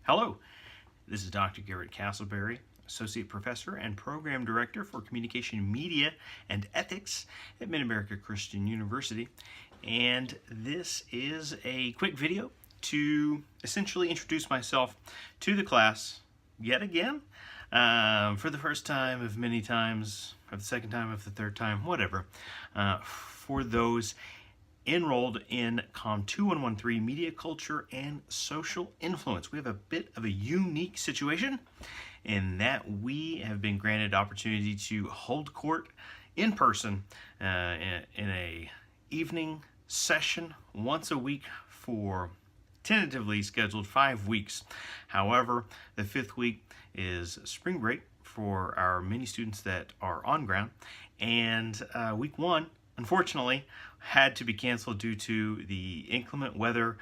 Hello, this is Dr. Garrett Castleberry, Associate Professor and Program Director for Communication Media and Ethics at Mid-America Christian University. And this is a quick video to essentially introduce myself to the class yet again, for the first time of many times, for the second time, of the third time, whatever, for those enrolled in COM 2113, Media Culture and Social Influence. We have a bit of a unique situation in that we have been granted opportunity to hold court in person in a evening session once a week for tentatively scheduled 5 weeks. However, the 5th week is spring break for our many students that are on ground, and week 1 unfortunately had to be canceled due to the inclement weather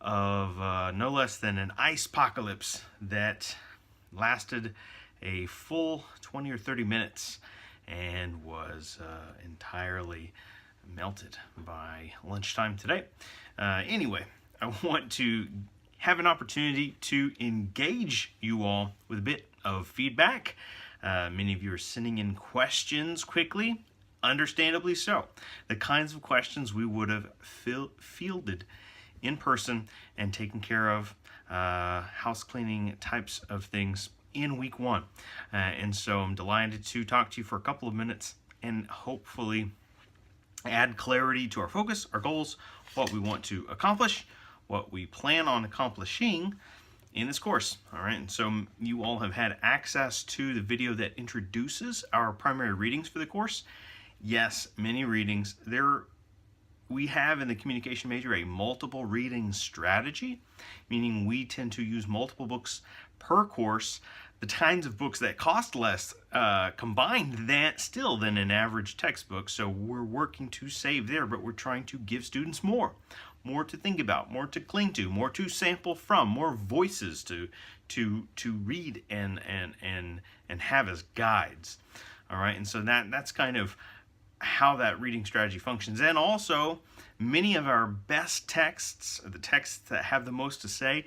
of no less than an ice apocalypse that lasted a full 20 or 30 minutes and was entirely melted by lunchtime today. Anyway, I want to have an opportunity to engage you all with a bit of feedback. Many of you are sending in questions quickly. Understandably so. The kinds of questions we would have fielded in person and taken care of, house cleaning types of things in week 1. And so I'm delighted to talk to you for a couple of minutes and hopefully add clarity to our focus, our goals, what we want to accomplish, what we plan on accomplishing in this course. All right, and so you all have had access to the video that introduces our primary readings for the course. Yes, many readings. We have in the communication major a multiple reading strategy, meaning we tend to use multiple books per course, the kinds of books that cost less combined than an average textbook. So we're working to save there, but we're trying to give students more to think about, more to cling to, more to sample from, more voices to read and have as guides. All right, and so that's kind of how that reading strategy functions. And also, many of our best texts, the texts that have the most to say,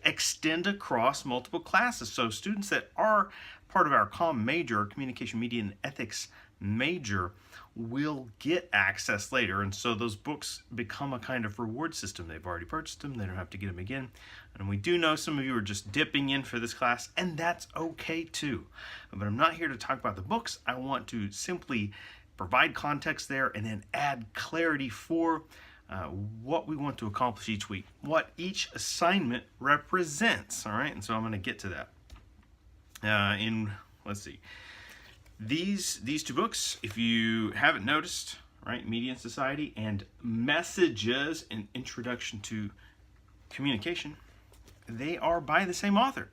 extend across multiple classes. So students that are part of our COM major, Communication, Media, and Ethics major, will get access later. And so those books become a kind of reward system. They've already purchased them. They don't have to get them again. And we do know some of you are just dipping in for this class, and that's okay too. But I'm not here to talk about the books. I want to simply provide context there and then add clarity for what we want to accomplish each week, what each assignment represents. All right, and so I'm going to get to that. Let's see, these two books, if you haven't noticed, right, Media and Society and Messages: An Introduction to Communication, they are by the same author,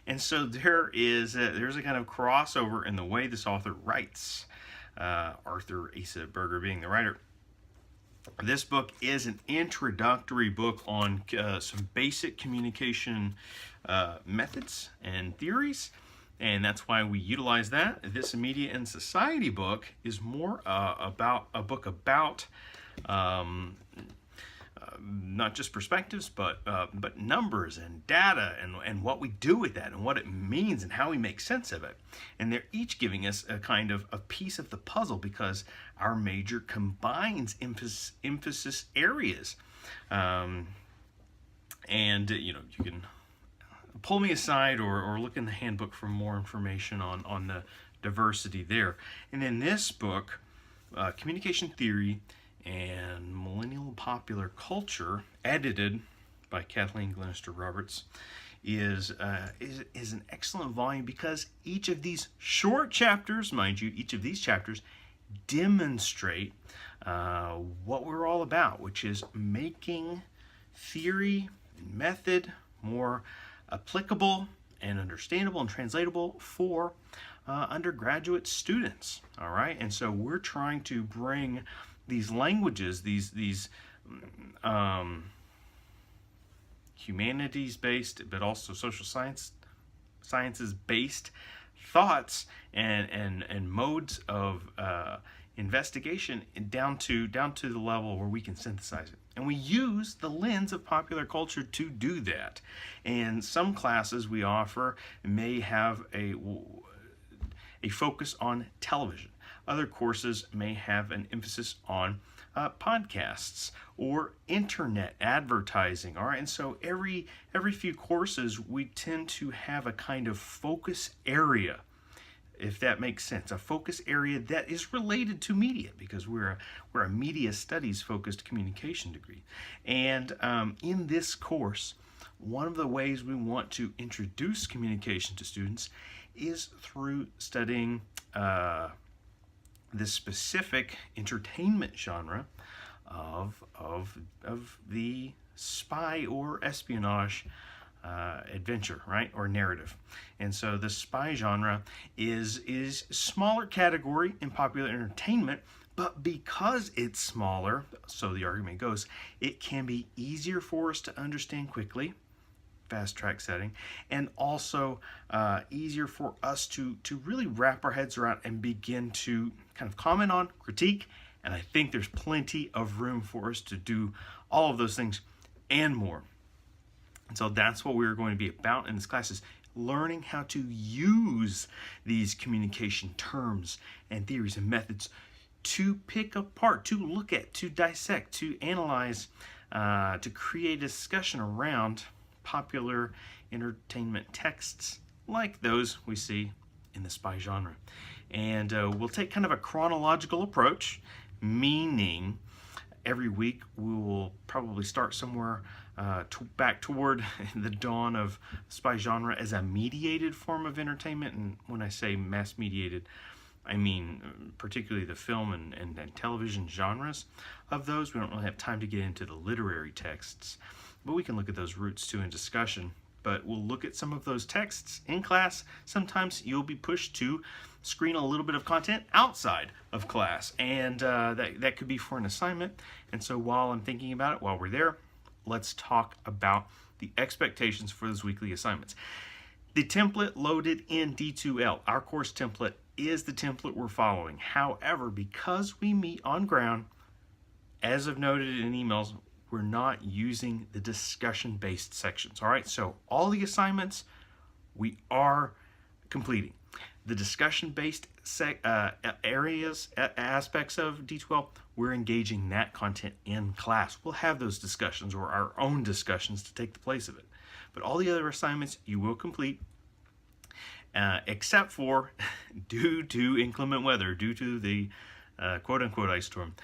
and so there's a kind of crossover in the way this author writes. Arthur Asa Berger being the writer. This book is an introductory book on some basic communication methods and theories, and that's why we utilize that. This Media and Society book is more about a book about not just perspectives, but numbers and data and what we do with that and what it means and how we make sense of it. And they're each giving us a kind of a piece of the puzzle because our major combines emphasis areas. And you can pull me aside or look in the handbook for more information on the diversity there. And in this book, Communication Theory and Millennial Popular Culture, edited by Kathleen Glenister Roberts, is an excellent volume because each of these short chapters, mind you, each of these chapters demonstrate what we're all about, which is making theory and method more applicable and understandable and translatable for undergraduate students. All right, and so we're trying to bring these languages, these humanities-based, but also social sciences-based thoughts and modes of investigation down to the level where we can synthesize it. And we use the lens of popular culture to do that. And some classes we offer may have a focus on television. Other courses may have an emphasis on podcasts or internet advertising. All right, and so every few courses we tend to have a kind of focus area, if that makes sense, a focus area that is related to media, because we're a media studies focused communication degree. And in this course, one of the ways we want to introduce communication to students is through studying this specific entertainment genre of the spy or espionage adventure, right, or narrative. And so the spy genre is smaller category in popular entertainment, but because it's smaller, so the argument goes, it can be easier for us to understand quickly, fast track setting, and also easier for us to really wrap our heads around and begin to kind of comment on, critique, and I think there's plenty of room for us to do all of those things and more. And so that's what we're going to be about in this class, is learning how to use these communication terms and theories and methods to pick apart, to look at, to dissect, to analyze, to create a discussion around popular entertainment texts like those we see in the spy genre. And we'll take kind of a chronological approach, meaning every week we will probably start somewhere back toward the dawn of spy genre as a mediated form of entertainment. And when I say mass mediated, I mean particularly the film and television genres of those. We don't really have time to get into the literary texts, but we can look at those roots too in discussion. But we'll look at some of those texts in class. Sometimes you'll be pushed to screen a little bit of content outside of class, and that could be for an assignment. And so while I'm thinking about it, while we're there, let's talk about the expectations for those weekly assignments. The template loaded in D2L, our course template, is the template we're following. However, because we meet on ground, as I've noted in emails, we're not using the discussion-based sections. All right, so all the assignments we are completing. The discussion-based aspects of D2L, we're engaging that content in class. We'll have those discussions or our own discussions to take the place of it. But all the other assignments you will complete, except for due to inclement weather, due to the quote-unquote ice storm,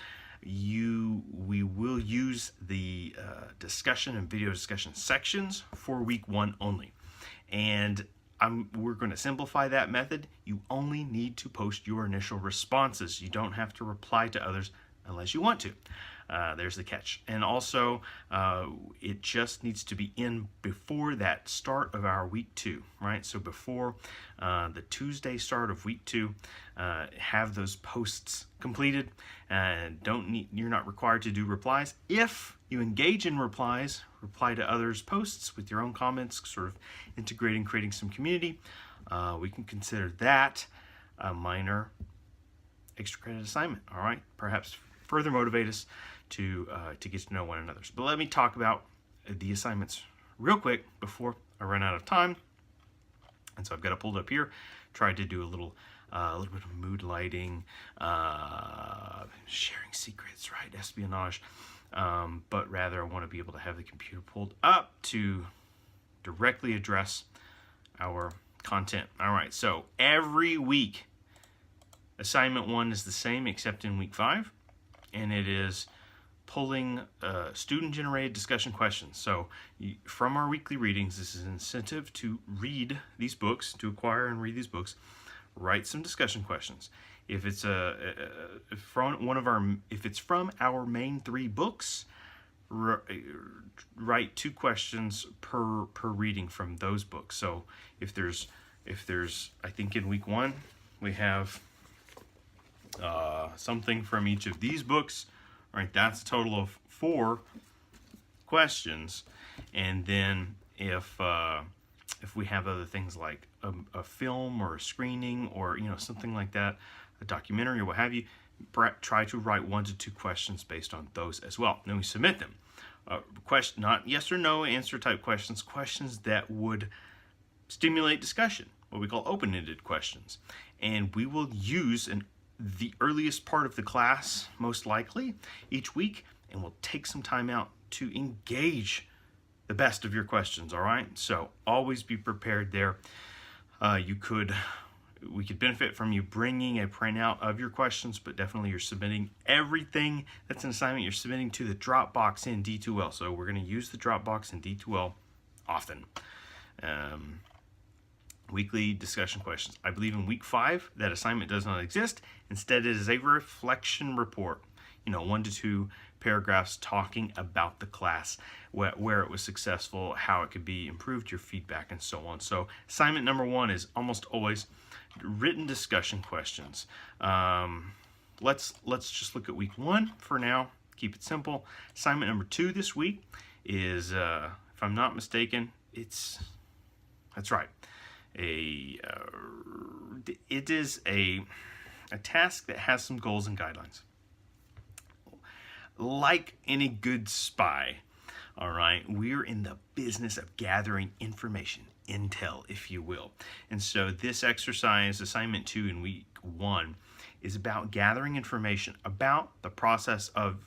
we will use the discussion and video discussion sections for week 1 only. And we're going to simplify that method. You only need to post your initial responses. You don't have to reply to others unless you want to. There's the catch. And also, it just needs to be in before that start of our week 2, right? So before the Tuesday start of week 2, have those posts completed. You're not required to do replies. If you engage in replies, reply to others' posts with your own comments, sort of integrating, creating some community, we can consider that a minor extra credit assignment. All right, perhaps further motivate us to get to know one another. But let me talk about the assignments real quick before I run out of time. And so I've got it pulled up here. Tried to do a little bit of mood lighting, sharing secrets, right? Espionage. But rather I want to be able to have the computer pulled up to directly address our content. All right, so every week, assignment 1 is the same except in week 5, and it is pulling student-generated discussion questions. So from our weekly readings, this is an incentive to read these books, to acquire and read these books, write some discussion questions. If it's if it's from our main 3 books, write 2 questions per reading from those books. So if there's I think in week 1 we have something from each of these books, right? That's a total of 4 questions. And then if we have other things like a film or a screening or something like that, a documentary or what have you, try to write 1 to 2 questions based on those as well. Then we submit them. Question, not yes or no answer type questions, questions that would stimulate discussion, what we call open-ended questions. And we will use the earliest part of the class, most likely, each week, and we'll take some time out to engage the best of your questions, all right? So always be prepared there. We could benefit from you bringing a printout of your questions, but definitely you're submitting everything that's an assignment you're submitting to the Dropbox in D2L. So we're going to use the Dropbox in D2L often. Weekly discussion questions. I believe in week 5 that assignment does not exist. Instead, it is a reflection report. 1 to 2 paragraphs talking about the class, where it was successful, how it could be improved, your feedback, and so on. So assignment number 1 is almost always written discussion questions. Let's just look at week 1 for now. Keep it simple. Assignment number 2 this week is, if I'm not mistaken, that's right. It is a task that has some goals and guidelines. Like any good spy, all right, we're in the business of gathering information, intel, if you will. And so this exercise, assignment 2 in week 1, is about gathering information about the process of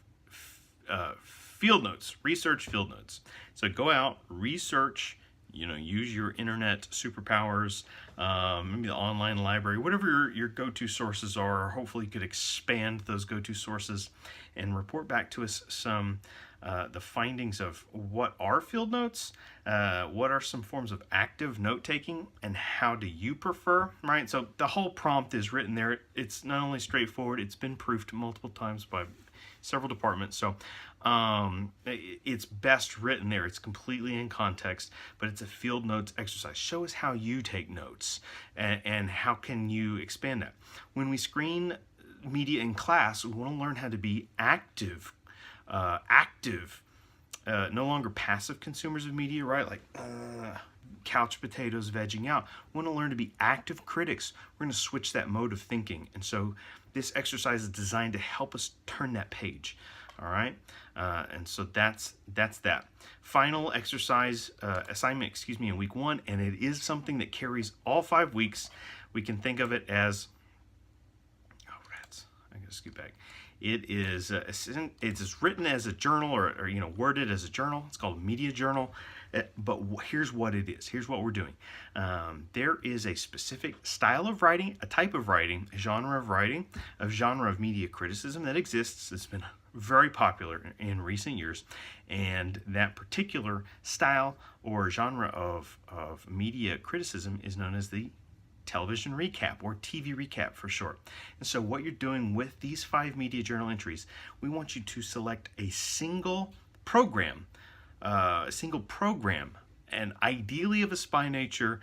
field notes, research field notes. So go out, research, use your internet superpowers, maybe the online library, whatever your go-to sources are. Hopefully you could expand those go-to sources and report back to us some the findings of what are field notes, what are some forms of active note-taking, and how do you prefer, right? So the whole prompt is written there. It's not only straightforward, it's been proofed multiple times by several departments. So it's best written there. It's completely in context, but it's a field notes exercise. Show us how you take notes and how can you expand that. When we screen media in class, we want to learn how to be active, no longer passive consumers of media, right? Like couch potatoes vegging out. We want to learn to be active critics. We're going to switch that mode of thinking. And so this exercise is designed to help us turn that page. All right, and so that's that. Final exercise assignment, in week 1, and it is something that carries all 5 weeks. We can think of it as, I gotta scoot back. It is it's written as a journal or worded as a journal. It's called a media journal. But here's what it is. Here's what we're doing. There is a specific style of writing, a type of writing, a genre of writing, a genre of media criticism that exists. It's been very popular in recent years. And that particular style or genre of media criticism is known as the television recap, or TV recap for short. And so what you're doing with these 5 media journal entries, we want you to select a single program, and ideally of a spy nature.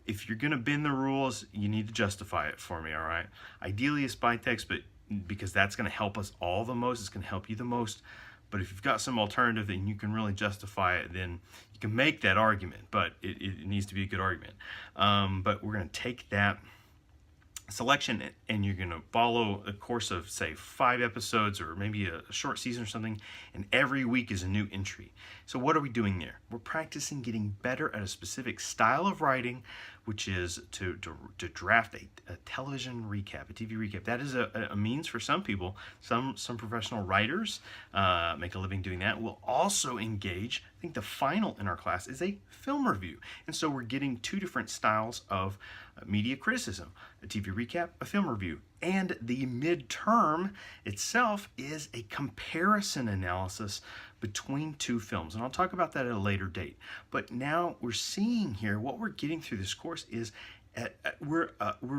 If you're going to bend the rules, you need to justify it for me, all right? Ideally a spy text, but because that's going to help us all the most, it's going to help you the most. But if you've got some alternative and you can really justify it, then you can make that argument, but it needs to be a good argument. But we're going to take that selection and you're going to follow a course of, say, 5 episodes or maybe a short season or something, and every week is a new entry. So what are we doing there? We're practicing getting better at a specific style of writing, which is to draft a television recap, a TV recap. That is a means for some people. Some professional writers make a living doing that. We'll also engage, I think the final in our class is a film review. And so we're getting 2 different styles of media criticism, a TV recap, a film review. And the midterm itself is a comparison analysis between 2 films. And I'll talk about that at a later date. But now we're seeing here, what we're getting through this course is we're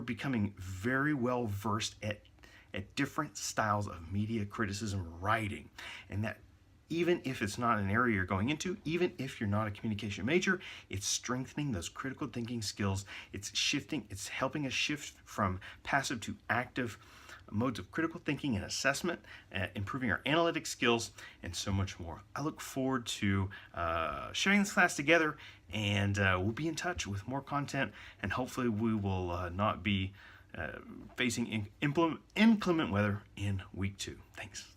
becoming very well versed at different styles of media criticism writing. And that even if it's not an area you're going into, even if you're not a communication major, it's strengthening those critical thinking skills. It's helping us shift from passive to active modes of critical thinking and assessment, improving our analytic skills, and so much more. I look forward to sharing this class together, and we'll be in touch with more content, and hopefully we will not be facing inclement weather in week 2. Thanks.